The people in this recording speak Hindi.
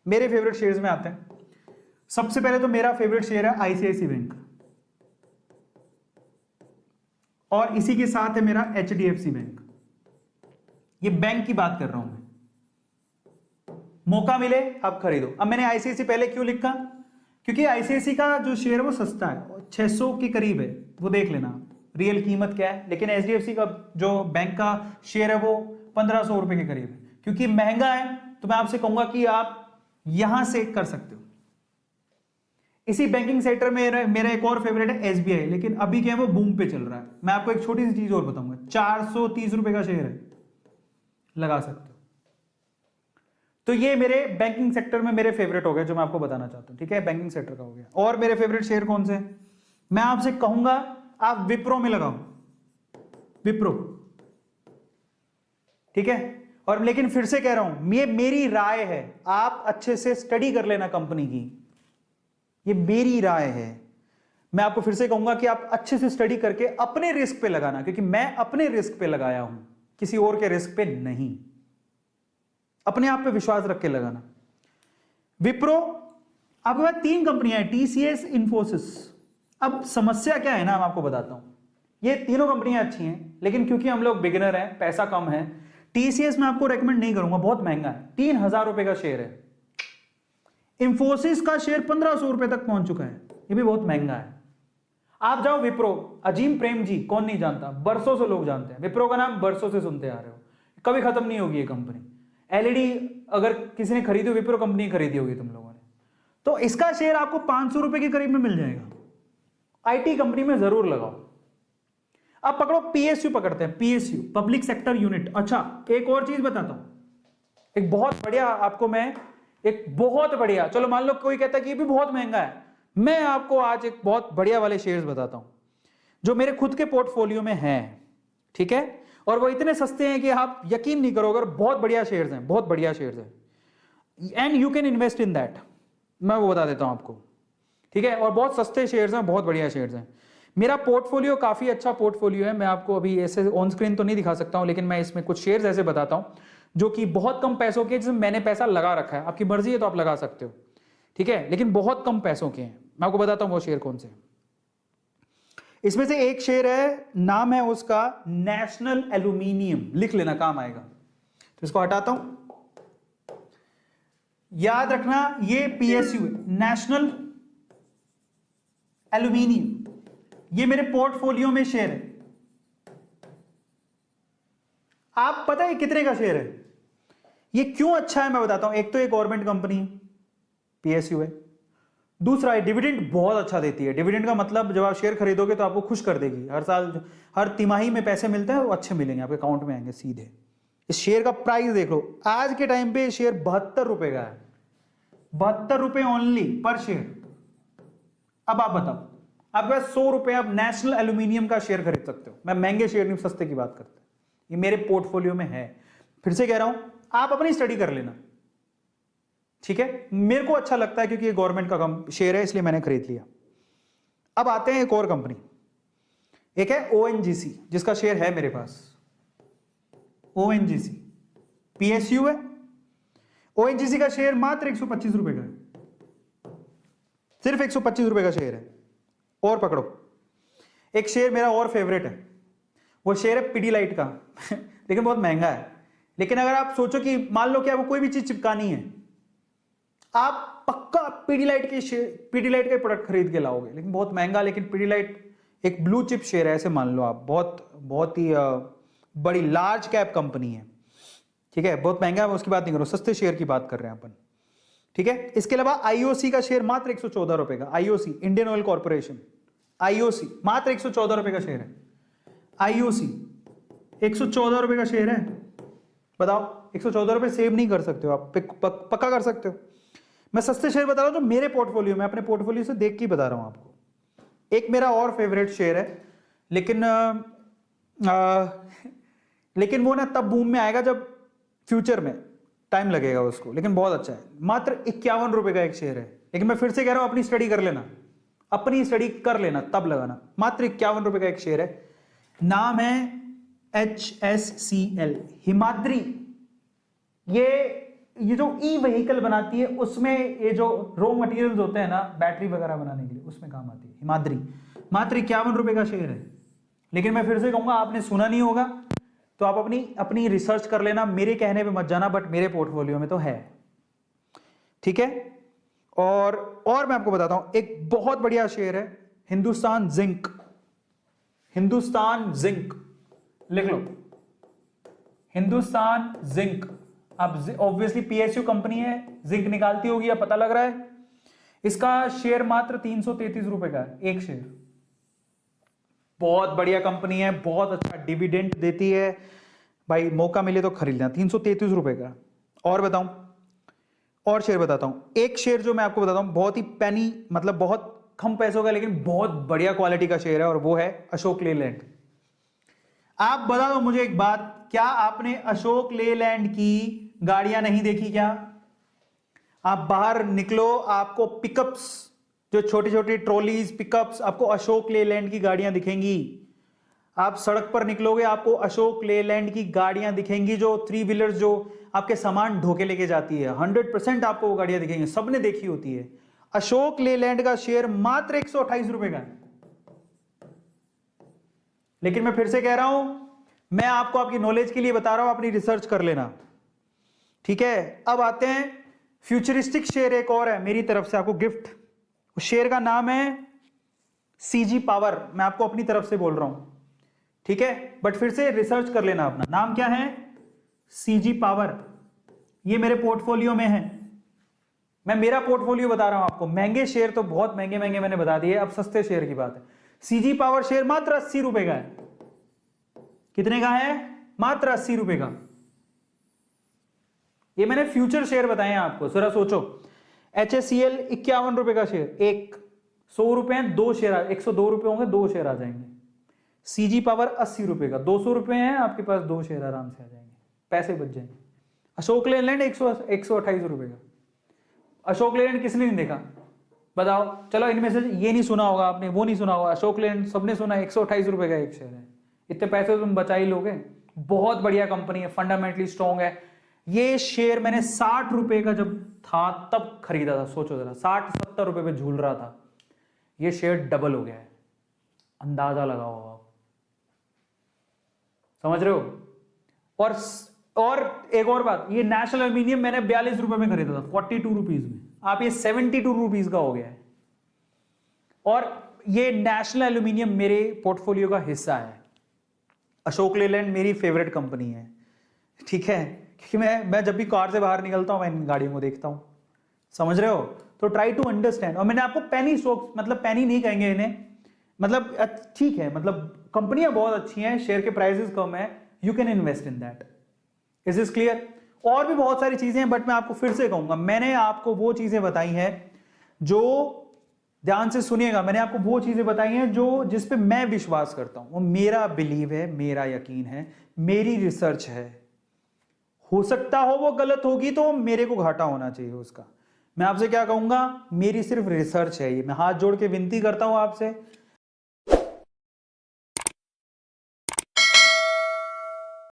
मेरे फेवरेट शेयर्स में आते हैं। सबसे पहले तो मेरा फेवरेट शेयर है आईसीआईसी बैंक, और इसी के साथ है मेरा एचडीएफसी बैंक। ये बैंक की बात कर रहा हूं मैं, मौका मिले आप खरीदो। अब मैंने आईसीआईसी पहले क्यों लिखा, क्योंकि आईसीआईसी का जो शेयर है वो सस्ता है, 600 के करीब है, वो देख लेना रियल कीमत क्या है। लेकिन एचडीएफसी का जो बैंक का शेयर है वो 1500 रुपए के करीब है। क्योंकि महंगा है तो मैं आपसे कहूंगा कि आप यहां से कर सकते हो। इसी बैंकिंग सेक्टर में मेरा एक और फेवरेट है एसबीआई, लेकिन अभी क्या है वो बूम पे चल रहा है। मैं आपको एक छोटी सी चीज और बताऊंगा, 430 रुपए का शेयर है, लगा सकते हो। तो ये मेरे बैंकिंग सेक्टर में मेरे फेवरेट हो गए जो मैं आपको बताना चाहता हूं। ठीक है, बैंकिंग सेक्टर का हो गया। और मेरे फेवरेट शेयर कौन से, मैं आपसे कहूंगा आप विप्रो में लगाओ, विप्रो। ठीक है, और लेकिन फिर से कह रहा हूं, ये मेरी राय है, आप अच्छे से स्टडी कर लेना कंपनी की, ये मेरी राय है। मैं आपको फिर से कहूंगा कि आप अच्छे से स्टडी करके अपने रिस्क पे लगाना, क्योंकि मैं अपने रिस्क पे लगाया हूं, किसी और के रिस्क पे नहीं। अपने आप पे विश्वास रख के लगाना। विप्रो, आपके पास 3 कंपनियां हैं, टीसीएस, इंफोसिस। अब समस्या क्या है ना, मैं आपको बताता हूं। ये तीनों कंपनियां अच्छी हैं, लेकिन क्योंकि हम लोग बिगिनर हैं, पैसा कम है, टीसीएस में आपको रेकमेंड नहीं करूंगा, बहुत महंगा है, 3000 रुपए का शेयर है। इंफोसिस का शेयर 1500 रुपए तक पहुंच चुका है, ये भी बहुत महंगा है। आप जाओ विप्रो, अजीम प्रेम जी, कौन नहीं जानता, बरसों से लोग जानते हैं विप्रो का नाम, बरसों से सुनते आ रहे हो, कभी खत्म नहीं होगी ये कंपनी। एलईडी अगर किसी ने खरीदी, विप्रो कंपनी खरीदी होगी तुम लोगों ने, तो इसका शेयर आपको 500 रुपए के करीब में मिल जाएगा। आईटी कंपनी में जरूर लगाओ। अब पकड़ो पीएसयू, पकड़ते हैं पीएसयू, पब्लिक सेक्टर यूनिट। अच्छा, एक और चीज बताता हूं, एक बहुत बढ़िया आपको मैं, एक बहुत बढ़िया, चलो मान लो कोई कहता है कि ये भी बहुत महंगा है, मैं आपको आज एक बहुत बढ़िया वाले शेयर्स बताता हूं जो मेरे खुद के पोर्टफोलियो में हैं। ठीक है, और वो इतने सस्ते हैं कि आप यकीन नहीं करोगे, बहुत बढ़िया शेयर्स हैं, बहुत बढ़िया शेयर्स हैं, and you can invest in that, मैं वो बता देता हूं आपको। ठीक है, और बहुत सस्ते शेयर्स हैं, बहुत बढ़िया शेयर्स हैं। मेरा पोर्टफोलियो काफी अच्छा पोर्टफोलियो है, मैं आपको अभी ऐसे ऑन स्क्रीन तो नहीं दिखा सकता हूं, लेकिन मैं इसमें कुछ शेयर्स ऐसे बताता हूं जो कि बहुत कम पैसों के, जिसमें मैंने पैसा लगा रखा है। आपकी मर्जी है तो आप लगा सकते हो, ठीक है, लेकिन बहुत कम पैसों के हैं। मैं आपको बताता हूं वो शेयर कौन से। इसमें से एक शेयर है, नाम है उसका नेशनल एल्यूमिनियम, लिख लेना, काम आएगा। तो इसको हटाता हूं, याद रखना ये पीएसयू है, नेशनल एल्यूमिनियम, ये मेरे पोर्टफोलियो में शेयर है। आप पता है कितने का शेयर है, ये क्यों अच्छा है मैं बताता हूं। एक तो ये गवर्नमेंट कंपनी है, पीएसयू है। दूसरा है डिविडेंड बहुत अच्छा देती है। डिविडेंड का मतलब जब आप शेयर खरीदोगे तो आपको खुश कर देगी, हर साल, हर तिमाही में पैसे मिलते हैं वो अच्छे मिलेंगे, आपके अकाउंट में आएंगे सीधे। इस शेयर का प्राइस देख लो, आज के टाइम पे शेयर 72 रुपए का है, 72 रुपए ओनली पर शेयर। अब आप बताओ, आपके पास 100 रुपए, आप नेशनल एल्यूमिनियम का शेयर खरीद सकते हो। मैं महंगे शेयर नहीं, सस्ते की बात करते, ये मेरे पोर्टफोलियो में है। फिर से कह रहा हूं, आप अपनी स्टडी कर लेना, ठीक है। मेरे को अच्छा लगता है क्योंकि ये गवर्नमेंट का शेयर है, इसलिए मैंने खरीद लिया। अब आते हैं एक और कंपनी, एक है ओएनजीसी, जिसका शेयर है मेरे पास। ओएनजीसी पीएसयू है। ओएनजीसी का शेयर मात्र 125 रुपए का है, सिर्फ 125 रुपए का शेयर है। और पकड़ो, एक शेयर मेरा और फेवरेट है, वो शेयर है पिडीलाइट का लेकिन बहुत महंगा है। लेकिन अगर आप सोचो कि मान लो कि आपको कोई भी चीज चिपकानी है, आप पक्का पिडीलाइट के प्रोडक्ट खरीद के लाओगे, लेकिन बहुत महंगा। लेकिन पिडीलाइट एक ब्लू चिप शेयर है, ऐसे मान लो आप, बहुत ही बड़ी लार्ज कैप कंपनी है, ठीक है। बहुत महंगा है, उसकी बात नहीं करो, सस्ते शेयर की बात कर रहे हैं अपन, ठीक है। इसके अलावा आईओसी का शेयर मात्र 114 रुपए का, IOC Indian oil corporation, IOC मात्र 114 रुपए का शेयर है। आईओसी 114 रुपए का शेयर है, बताओ 114 रुपए सेव नहीं कर सकते हो आप, पक्का कर सकते हो। मैं सस्ते शेयर बता रहा हूं जो मेरे पोर्टफोलियो में, अपने पोर्टफोलियो से देख के बता रहा हूं आपको। एक मेरा और फेवरेट शेयर है, लेकिन वो ना तब बूम में आएगा जब फ्यूचर में, टाइम लगेगा उसको, लेकिन बहुत अच्छा है। मात्र 51 रुपए का एक शेयर है, लेकिन मैं फिर से कह रहा हूं अपनी स्टडी कर लेना, अपनी स्टडी कर लेना तब लगाना। मात्र 51 रुपए का एक शेयर है, नाम है HSCL, हिमाद्री। ये ये जो ई व्हीकल बनाती है उसमें ये जो रॉ मटेरियल्स होते हैं ना बैटरी वगैरह बनाने के लिए उसमें काम आती है। हिमाद्री मात्र 51 रुपए का शेयर है। लेकिन मैं फिर से कहूंगा आपने सुना नहीं होगा तो आप अपनी रिसर्च कर लेना, मेरे कहने पे मत जाना, बट मेरे पोर्टफोलियो में तो है। ठीक है। और मैं आपको बताता हूं एक बहुत बढ़िया शेयर है हिंदुस्तान जिंक। हिंदुस्तान जिंक लिख लो, हिंदुस्तान जिंक। अब ऑब्वियसली पीएसयू कंपनी है, जिंक निकालती होगी, अब पता लग रहा है। इसका शेयर मात्र 333 रुपए का है, एक शेयर। बहुत बढ़िया कंपनी है, बहुत अच्छा डिविडेंड देती है भाई, मौका मिले तो खरीद लेना। 333 रुपए का। और बताऊं, और शेयर बताता हूं। एक शेयर जो मैं आपको बताता हूं बहुत ही पैनी, मतलब बहुत कम पैसों का लेकिन बहुत बढ़िया क्वालिटी का शेयर है, और वो है अशोक लेलैंड। आप बता दो मुझे एक बात, क्या आपने अशोक लेलैंड की गाड़ियां नहीं देखी क्या? आप बाहर निकलो, आपको पिकअप्स, जो छोटी छोटी ट्रॉलीज पिकअप्स, आपको अशोक लेलैंड की गाड़ियां दिखेंगी। आप सड़क पर निकलोगे, आपको अशोक लेलैंड की गाड़ियां दिखेंगी, जो 3 व्हीलर्स जो आपके सामान ढोके लेके जाती है। 100% आपको वो गाड़ियां दिखेंगी, सबने देखी होती है। अशोक लेलैंड का शेयर मात्र 128 रुपए का है। लेकिन मैं फिर से कह रहा हूं, मैं आपको आपकी नॉलेज के लिए बता रहा हूं, अपनी रिसर्च कर लेना। ठीक है। अब आते हैं फ्यूचरिस्टिक शेयर, एक और है मेरी तरफ से आपको गिफ्ट। उस शेयर का नाम है सीजी पावर। मैं आपको अपनी तरफ से बोल रहा हूं, ठीक है, बट फिर से रिसर्च कर लेना अपना। नाम क्या है? CG power. ये मेरे पोर्टफोलियो में है, मैं मेरा पोर्टफोलियो बता रहा हूं आपको। महंगे शेयर तो बहुत महंगे महंगे मैंने बता दिए, अब सस्ते शेयर की बात है। सीजी पावर शेयर मात्र 80 रुपए का है। कितने का है? मात्र 80 रुपए का। ये मैंने फ्यूचर शेयर बताए हैं आपको, जरा सोचो। HSCL 51 रुपए का शेयर, एक 100 रुपए हैं, 2 शेयर, 102 रुपए होंगे, 2 शेयर आ जाएंगे। सीजी पावर 80 रुपए का, 200 रुपए हैं आपके पास, 2 शेयर आराम से आ जाएंगे, पैसे बच जाएंगे। अशोक लेलैंड 128 रुपए का। अशोक लेलैंड किसने नहीं देखा बताओ? चलो इनमें से ये नहीं सुना होगा आपने, वो नहीं सुना होगा, अशोक लेलैंड सबने सुना। 128 रुपए का एक शेयर है, इतने पैसे तुम बचा ही लोगे। बहुत बढ़िया कंपनी है, फंडामेंटली स्ट्रॉन्ग है। ये शेयर मैंने 60 रुपए का जब था तब खरीदा था। सोचो जरा, 60-70 रुपए पे झूल रहा था, ये शेयर डबल हो गया है। अंदाजा लगाओ आप, समझ रहे हो? और एक और बात, ये नेशनल एल्यूमिनियम मैंने 42 रुपए में खरीदा था, 42 रुपीज में। आप ये 72 रुपीज का हो गया है। और ये नेशनल एल्यूमिनियम मेरे पोर्टफोलियो का हिस्सा है। अशोक लेलैंड मेरी फेवरेट कंपनी है, ठीक है, क्योंकि मैं जब भी कार से बाहर निकलता हूं मैं इन गाड़ियों को देखता हूं, समझ रहे हो? तो ट्राई टू अंडरस्टैंड। और मैंने आपको पेनी स्टॉक्स, मतलब पेनी नहीं कहेंगे इन्हें, मतलब ठीक है, मतलब कंपनियां बहुत अच्छी हैं, शेयर के प्राइसेस कम है, you can invest in that. Is this clear? और भी बहुत सारी चीजें हैं, बट मैं आपको फिर से कहूंगा, मैंने आपको वो चीजें बताई हैं जो, ध्यान से सुनिएगा, मैंने आपको वो चीजें बताई हैं जो जिस पे मैं विश्वास करता हूं, वो मेरा बिलीव है, मेरा यकीन है, मेरी रिसर्च है। हो सकता हो वो गलत होगी तो मेरे को घाटा होना चाहिए उसका। मैं आपसे क्या कहूंगा, मेरी सिर्फ रिसर्च है ये। मैं हाथ जोड़ के विनती करता हूं आपसे,